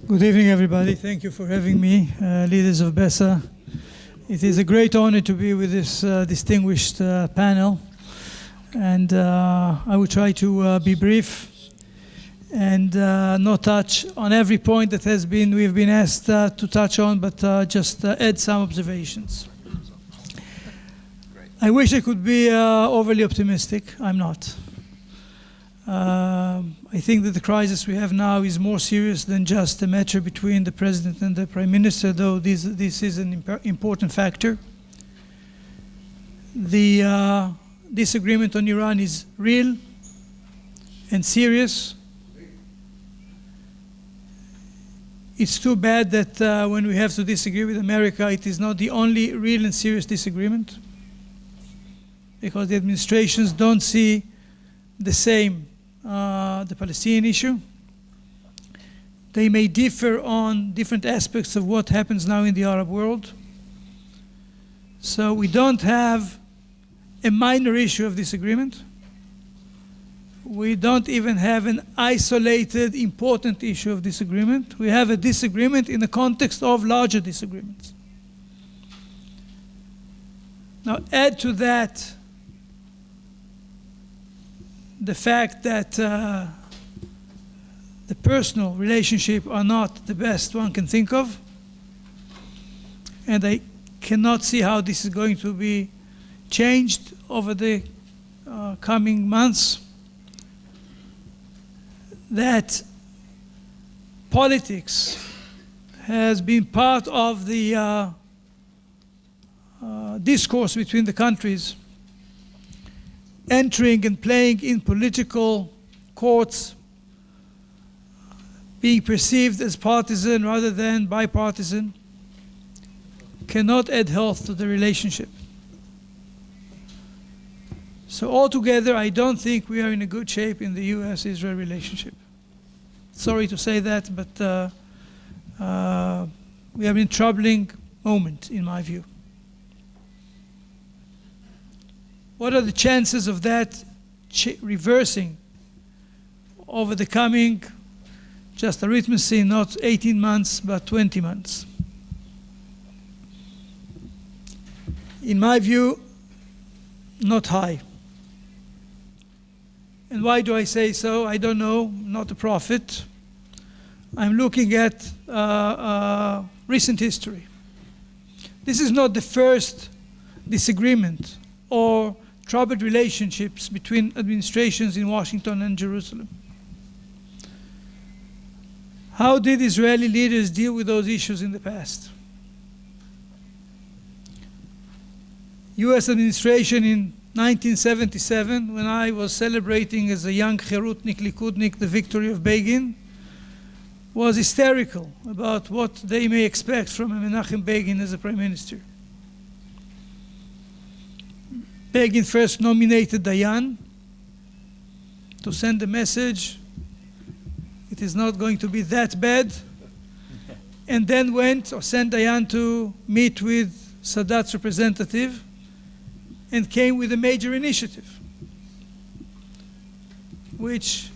Good evening, everybody. Thank you for having me, leaders of BESA. It is a great honor to be with this distinguished panel, and I will try to be brief and not touch on every point that we've been asked to touch on, but just add some observations. I wish I could be overly optimistic. I'm not. I think that the crisis we have now is more serious than just a matter between the President and the Prime Minister, though this is an important factor. The disagreement on Iran is real and serious. It's too bad that when we have to disagree with America, it is not the only real and serious disagreement, because the administrations don't see the same the Palestinian issue. They may differ on different aspects of what happens now in the Arab world. So we don't have a minor issue of disagreement. We don't even have an isolated, important issue of disagreement. We have a disagreement in the context of larger disagreements. Now, add to that the fact that the personal relationships are not the best one can think of, and I cannot see how this is going to be changed over the coming months. That politics has been part of the discourse between the countries, entering and playing in political courts, being perceived as partisan rather than bipartisan, cannot add health to the relationship. So altogether, I don't think we are in a good shape in the US-Israel relationship. Sorry to say that, but we are in a troubling moment, in my view. What are the chances of that reversing over the coming, just arithmetic, not 18 months, but 20 months? In my view, not high. And why do I say so? I don't know, not a prophet. I'm looking at recent history. This is not the first disagreement or troubled relationships between administrations in Washington and Jerusalem. How did Israeli leaders deal with those issues in the past? US administration in 1977, when I was celebrating as a young Cherutnik, Likudnik, the victory of Begin, was hysterical about what they may expect from Menachem Begin as a prime minister. Begin first nominated Dayan to send a message, it is not going to be that bad, and then sent Dayan to meet with Sadat's representative, and came with a major initiative, which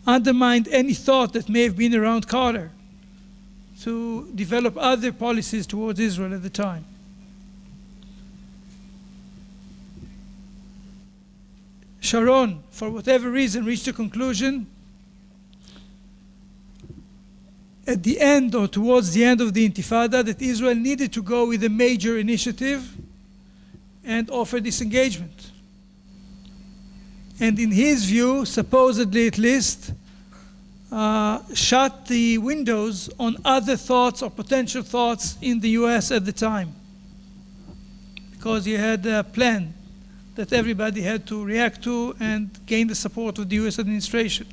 undermined any thought that may have been around Carter to develop other policies towards Israel at the time. Sharon, for whatever reason, reached a conclusion at the end or towards the end of the Intifada that Israel needed to go with a major initiative and offer disengagement. And in his view, supposedly at least, shut the windows on other thoughts or potential thoughts in the US at the time, because he had a plan that everybody had to react to and gain the support of the US administration.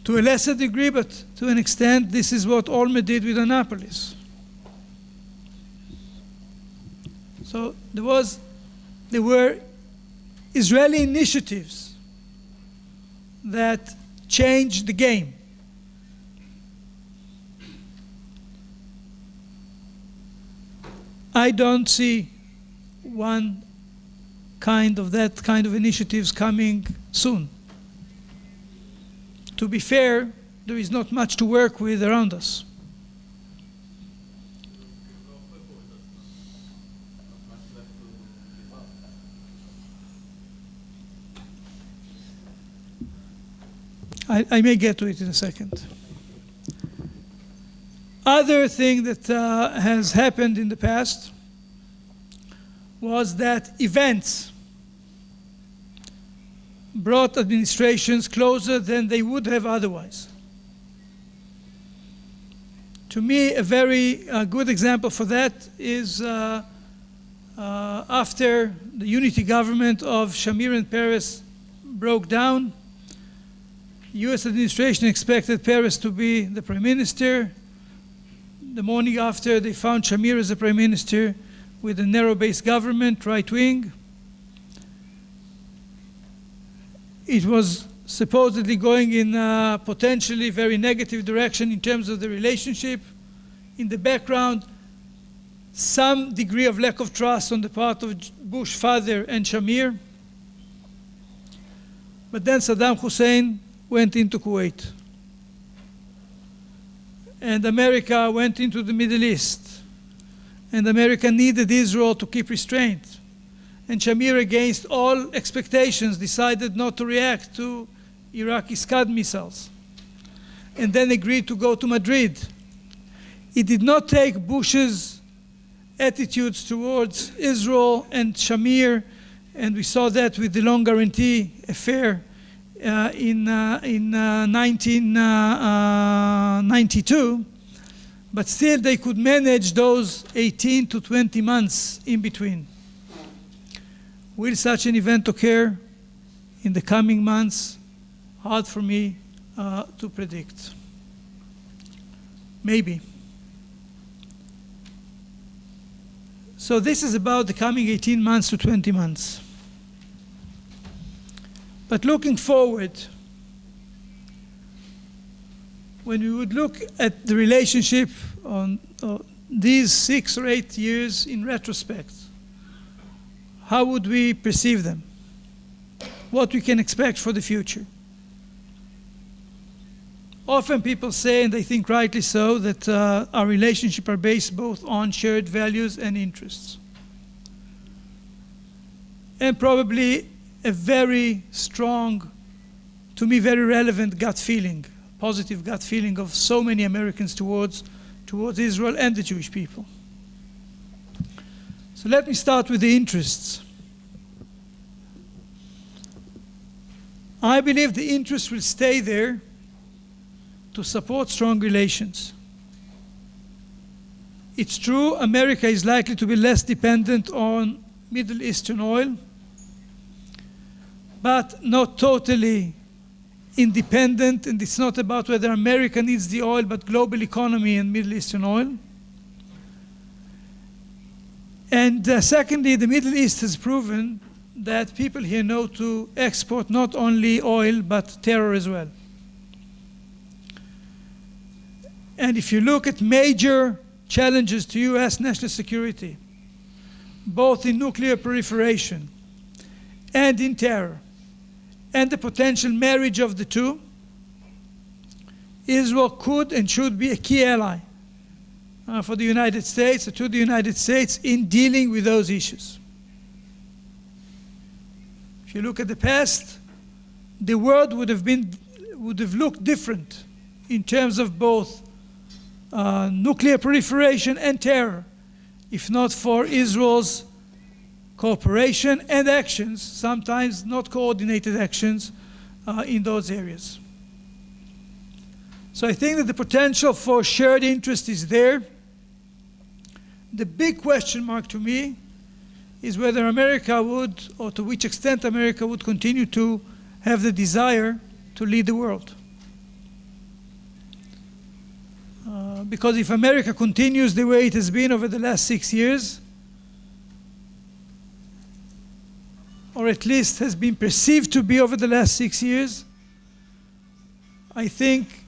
To a lesser degree, but to an extent, this is what Olmert did with Annapolis. So there were Israeli initiatives that changed the game. I don't see that kind of initiatives coming soon. To be fair, there is not much to work with around us. I may get to it in a second. Other thing that has happened in the past was that events brought administrations closer than they would have otherwise. To me, a very good example for that is after the unity government of Shamir and Peres broke down, U.S. administration expected Peres to be the prime minister. The morning after, they found Shamir as the prime minister with a narrow-based government, right-wing. It was supposedly going in a potentially very negative direction in terms of the relationship. In the background, some degree of lack of trust on the part of Bush father and Shamir. But then Saddam Hussein went into Kuwait. And America went into the Middle East. And America needed Israel to keep restraint. And Shamir, against all expectations, decided not to react to Iraqi Scud missiles. And then agreed to go to Madrid. It did not take Bush's attitudes towards Israel and Shamir, and we saw that with the long guarantee affair in 1992, but still they could manage those 18 to 20 months in between. Will such an event occur in the coming months? Hard for me to predict. Maybe. So this is about the coming 18 months to 20 months. But looking forward, when we would look at the relationship on these 6 or 8 years in retrospect, how would we perceive them? What we can expect for the future? Often people say, and I think rightly so, that our relationships are based both on shared values and interests. And probably a very strong, to me very relevant gut feeling, positive gut feeling of so many Americans towards Israel and the Jewish people. So let me start with the interests. I believe the interests will stay there to support strong relations. It's true, America is likely to be less dependent on Middle Eastern oil, but not totally independent, and it's not about whether America needs the oil, but global economy and Middle Eastern oil. And secondly, the Middle East has proven that people here know to export not only oil, but terror as well. And if you look at major challenges to U.S. national security, both in nuclear proliferation and in terror, and the potential marriage of the two, Israel could and should be a key ally for the United States, or to the United States, in dealing with those issues. If you look at the past, the world would have looked different in terms of both nuclear proliferation and terror, if not for Israel's cooperation and actions, sometimes not coordinated actions, in those areas. So I think that the potential for shared interest is there. The big question mark to me is whether America would, or to which extent America would continue to have the desire to lead the world. Because if America continues the way it has been over the last 6 years, or at least has been perceived to be over the last 6 years, I think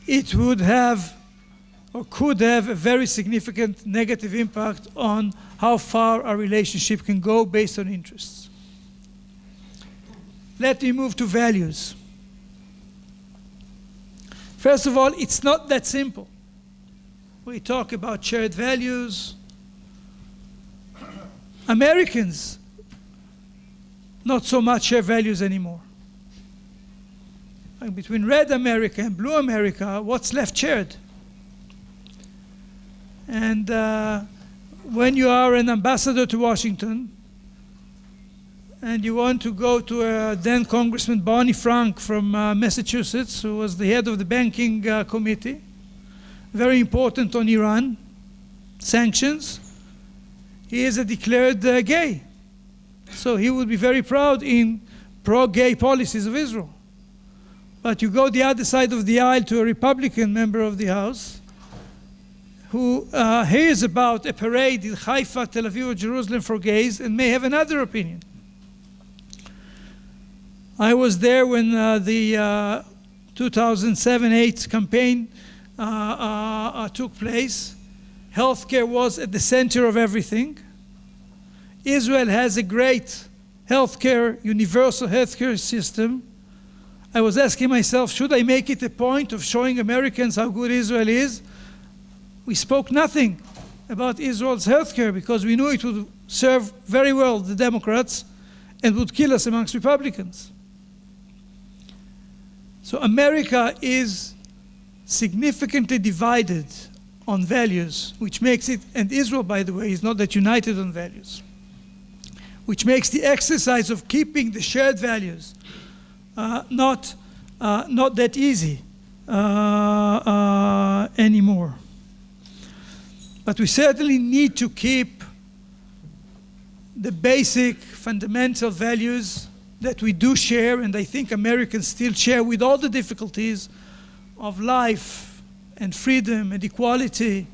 it would have or could have a very significant negative impact on how far our relationship can go based on interests. Let me move to values. First of all, it's not that simple. We talk about shared values. Americans not so much share values anymore. Like between red America and blue America, what's left shared? And when you are an ambassador to Washington, and you want to go to then Congressman Barney Frank from Massachusetts, who was the head of the banking committee, very important on Iran, sanctions. He is a declared gay. So he would be very proud in pro-gay policies of Israel. But you go the other side of the aisle to a Republican member of the House who hears about a parade in Haifa, Tel Aviv, or Jerusalem for gays and may have another opinion. I was there when the 2007-8 campaign took place. Healthcare was at the center of everything. Israel has a great healthcare, universal healthcare system. I was asking myself, should I make it a point of showing Americans how good Israel is? We spoke nothing about Israel's healthcare because we knew it would serve very well the Democrats and would kill us amongst Republicans. So America is significantly divided on values, which makes it, and Israel, by the way, is not that united on values, which makes the exercise of keeping the shared values not that easy anymore. But we certainly need to keep the basic fundamental values that we do share, and I think Americans still share with all the difficulties of life and freedom and equality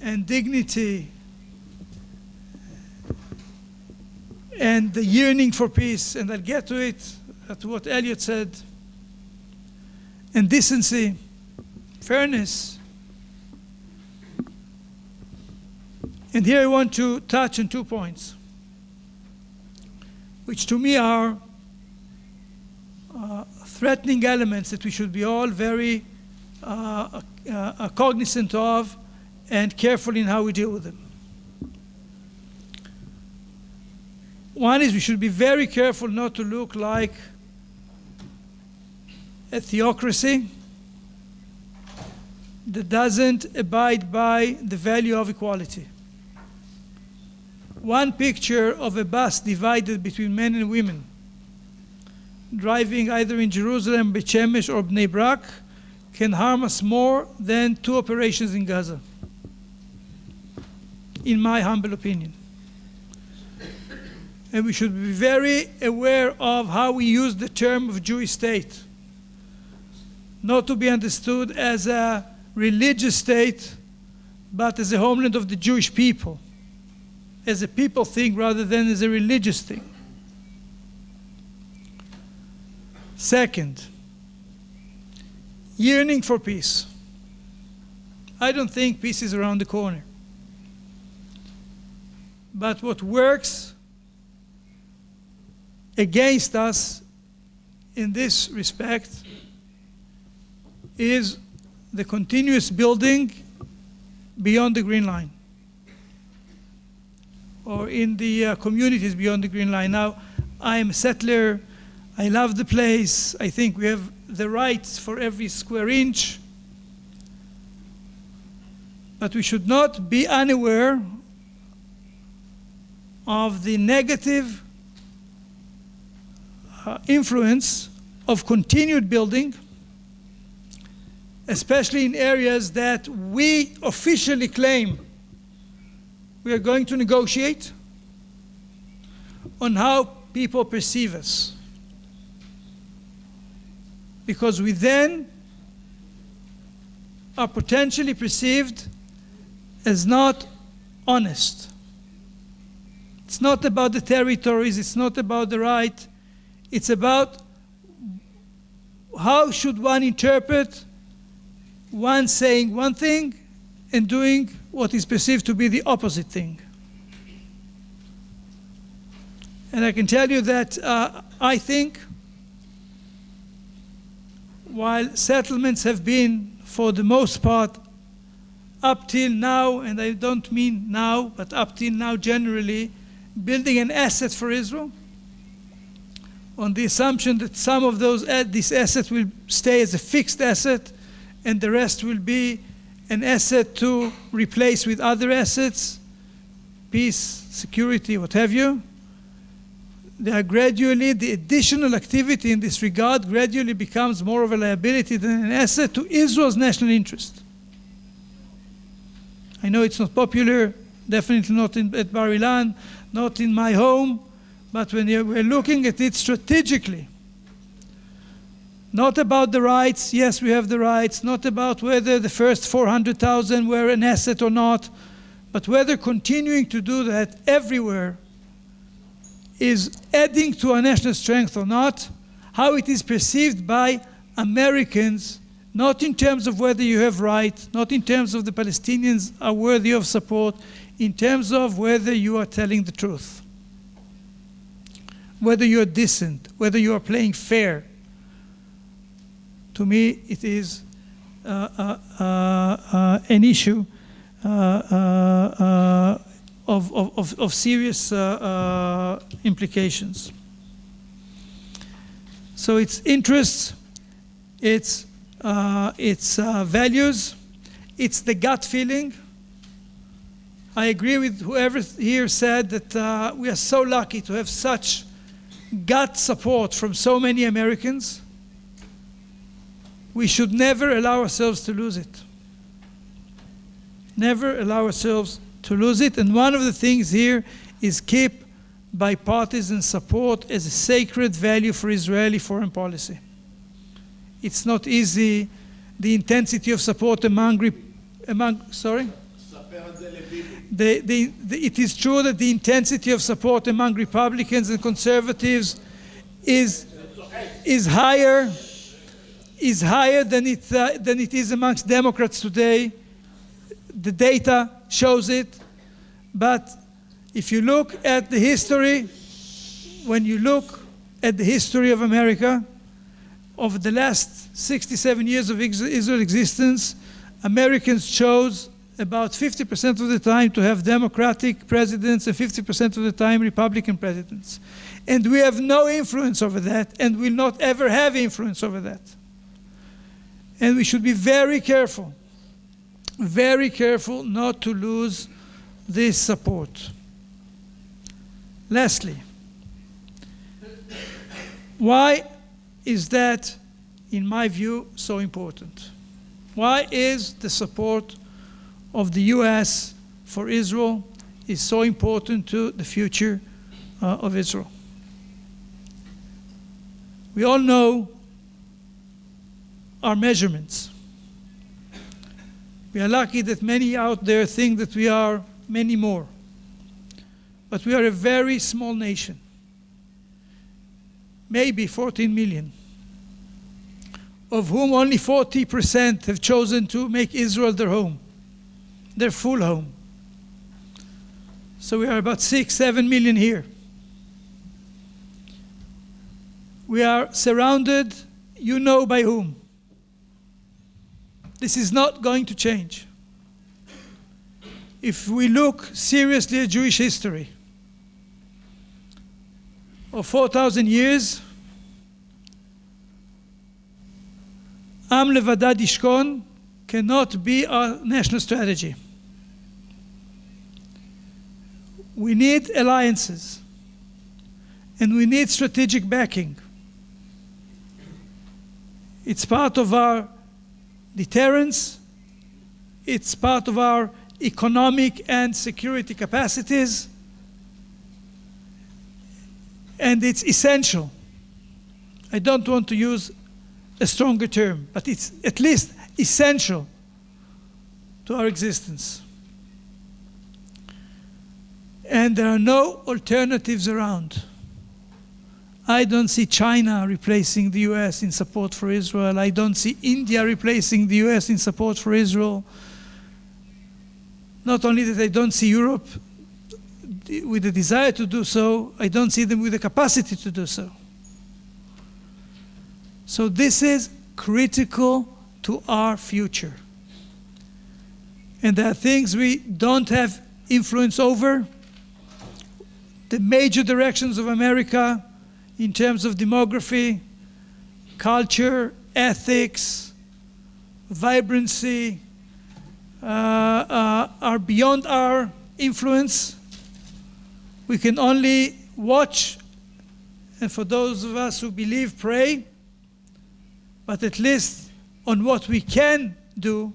and dignity and the yearning for peace, and I'll get to it, to what Elliot said, and decency, fairness. And here I want to touch on 2 points, which to me are threatening elements that we should be all very cognizant of and careful in how we deal with them. One is we should be very careful not to look like a theocracy that doesn't abide by the value of equality. One picture of a bus divided between men and women, driving either in Jerusalem, Beit Shemesh, or Bnei Brak, can harm us more than 2 operations in Gaza, in my humble opinion. And we should be very aware of how we use the term of Jewish state, not to be understood as a religious state, but as a homeland of the Jewish people, as a people thing rather than as a religious thing. Second, yearning for peace. I don't think peace is around the corner. But what works against us in this respect is the continuous building beyond the Green Line, or in the communities beyond the Green Line. Now, I am a settler. I love the place. I think we have the rights for every square inch. But we should not be unaware of the negative influence of continued building, especially in areas that we officially claim we are going to negotiate on how people perceive us. Because we then are potentially perceived as not honest. It's not about the territories, it's not about the right, it's about how should one interpret one saying one thing and doing what is perceived to be the opposite thing. And I can tell you that I think while settlements have been, for the most part, up till now, and I don't mean now, but up till now generally, building an asset for Israel, on the assumption that some of this asset will stay as a fixed asset, and the rest will be an asset to replace with other assets, peace, security, what have you. The additional activity in this regard gradually becomes more of a liability than an asset to Israel's national interest. I know it's not popular, definitely not at Bar Ilan, not in my home, but when we're looking at it strategically, not about the rights, yes, we have the rights, not about whether the first 400,000 were an asset or not, but whether continuing to do that everywhere is adding to our national strength or not, how it is perceived by Americans, not in terms of whether you have right, not in terms of the Palestinians are worthy of support, in terms of whether you are telling the truth, whether you are decent, whether you are playing fair. To me, it is an issue of serious implications. So its interests, its values, it's the gut feeling. I agree with whoever here said that we are so lucky to have such gut support from so many Americans. We should never allow ourselves to lose it. Never allow ourselves to lose it. And one of the things here is keep bipartisan support as a sacred value for Israeli foreign policy. It's not easy. The intensity of support it is true that the intensity of support among Republicans and conservatives is higher than it is amongst Democrats today. The data shows it. But if you look at the history, when you look at the history of America, over the last 67 years of Israel's existence, Americans chose about 50% of the time to have Democratic presidents and 50% of the time Republican presidents. And we have no influence over that and will not ever have influence over that. And we should be very careful not to lose this support. Lastly, why is that, in my view, so important? Why is the support of the US for Israel is so important to the future of Israel? We all know our measurements. We are lucky that many out there think that we are many more. But we are a very small nation. Maybe 14 million, of whom only 40% have chosen to make Israel their home, their full home. So we are about 6-7 million here. We are surrounded, you know by whom. This is not going to change. If we look seriously at Jewish history of 4,000 years, Am levadad yishkon cannot be our national strategy. We need alliances, and we need strategic backing. It's part of our deterrence, it's part of our economic and security capacities, and it's essential. I don't want to use a stronger term, but it's at least essential to our existence. And there are no alternatives around. I don't see China replacing the US in support for Israel. I don't see India replacing the US in support for Israel. Not only that I don't see Europe with the desire to do so, I don't see them with the capacity to do so. So this is critical to our future. And there are things we don't have influence over. The major directions of America in terms of demography, culture, ethics, vibrancy, are beyond our influence. We can only watch, and for those of us who believe, pray, but at least on what we can do,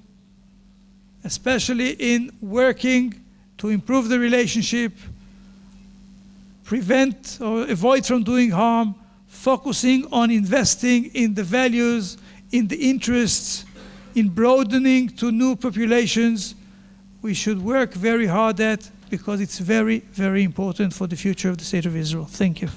especially in working to improve the relationship, prevent or avoid from doing harm, focusing on investing in the values, in the interests, in broadening to new populations, we should work very hard at, because it's very, very important for the future of the State of Israel. Thank you.